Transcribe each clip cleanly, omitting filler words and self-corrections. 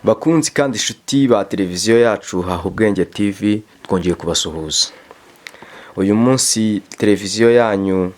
Bakunzi kandi inshuti ba televiziyo yacu haha ubwenge TV, twongeye kubasuhuza. Uyu munsi televiziyo yanyu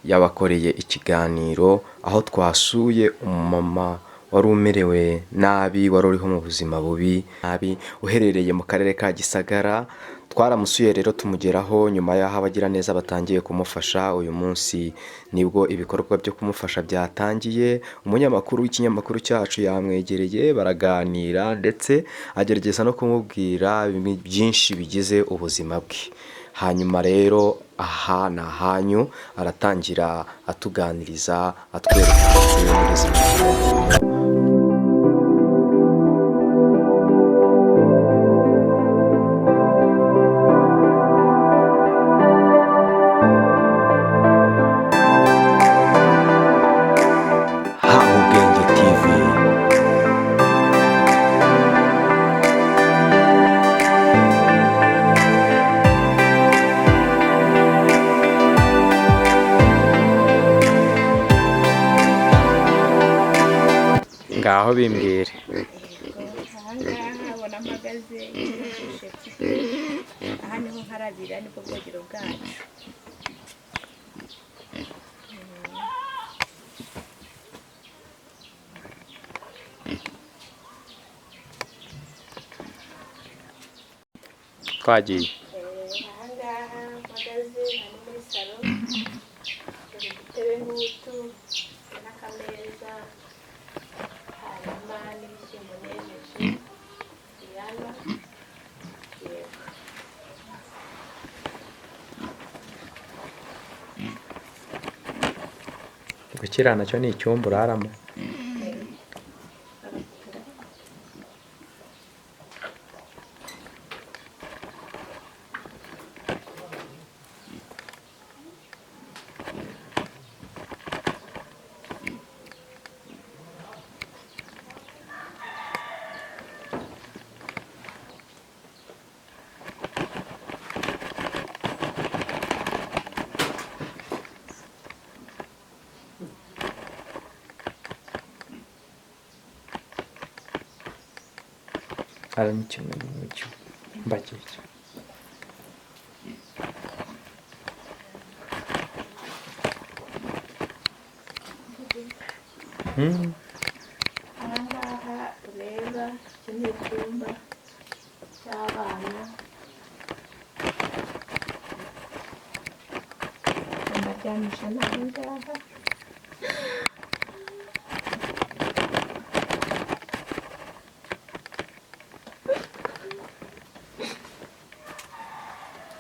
yabakoreye ikiganiro aho twasuye umumama wari umerewe nabi, wari uriho mu buzima bubi nabi, uherereye mu karere ka Gisagara. Twaramusuye rero tumugeraho nyuma y'aho abagira neza batangiye kumufasha. Uyu munsi nibwo ibikorwa byo kumufasha byatangiye. Umunyamakuru w'ikinyamakuru cyacu yamwegereye, baraganira ndetse agerageza no kumubwira byinshi bigize ubuzima bwe. Hanyuma rero aha ni ahanyu, aratangira atuganiriza atwereka ubuzima. Ngaho bimbwire. Ahangaha ubona mpagaze aha niho nkarabira, nibwo bwogero bwacu. Twagiye. Ahangaha mpagaze hano muri salo, dutebe n'utu n'akameza, hanyuma n'ibishyimbo nejeje birana. Gukira nacyo ni icyumba uraramo. Ara ni kimwe n'umucyo mbakije. Ahangaha ureba iki ni icyumba cy'abana, ndaryamisha n'ahangaha.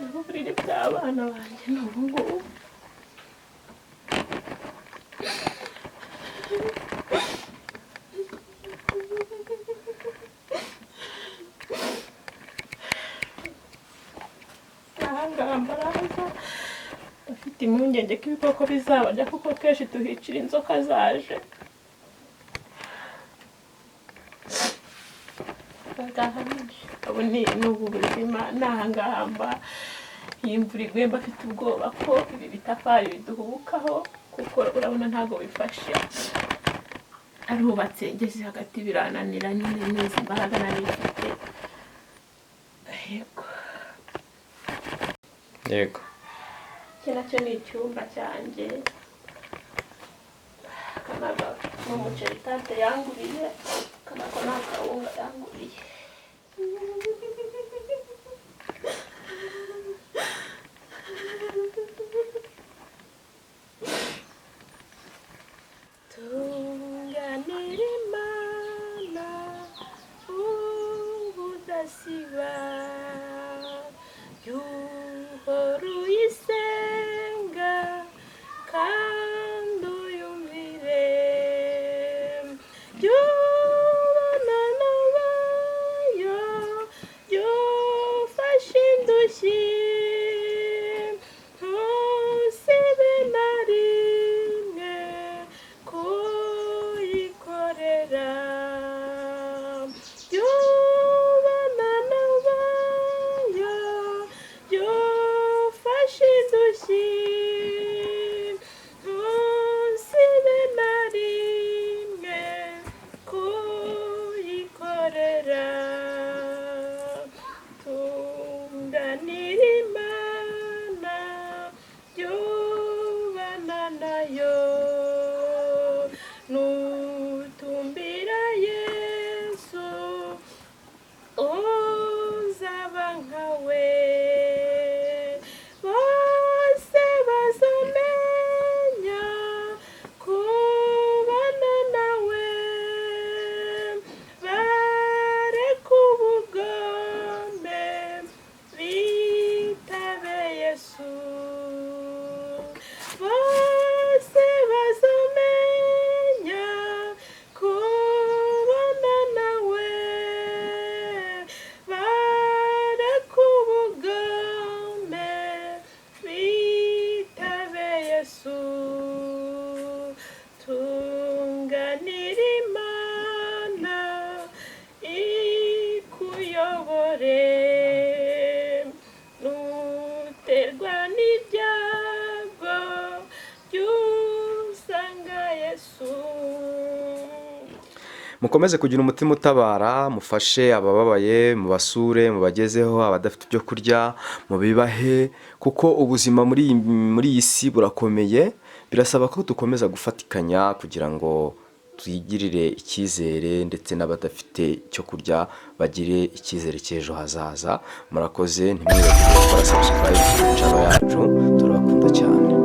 Uburiri bw'abana banjye ni ubu ngubu. Ahangaha mbaraza bafite impungenge ko ibikoko bizabarya, kuko kenshi tuhicira inzoka zaje. Ubu ni ubu buzima. N'ahangaha mba iyo imvura iguye mba afite ubwoba ko ibi bitafari biduhubukaho, kuko urabona ntabwo bifashe. Arubatse ngeze hagati birananira nyine, n'izi mbaraga nari mfite. Yego. Iki nacyo ni icyumba cyanjye. Kanaga n'umuceri tante yanguriye, kanako n'akawunga yanguriye. Tunganira Imana ubudasiba, yuhora uyisenga kandi uyumvire, yubana n'abayo mukomeze kugira umutima utabara, mufashe abababaye, mubasure, mubagezeho abadafite ibyo kurya, mubibahe, kuko ubuzima muri iyi si burakomeye. Birasaba ko dukomeza gufatikanya kugira ngo twigirire icyizere, ndetse n'abadafite icyo kurya bagire icyizere cy'ejo hazaza. Murakoze, ntimwibagirwe gukora subscribe ku channel yacu, turabakunda cyane.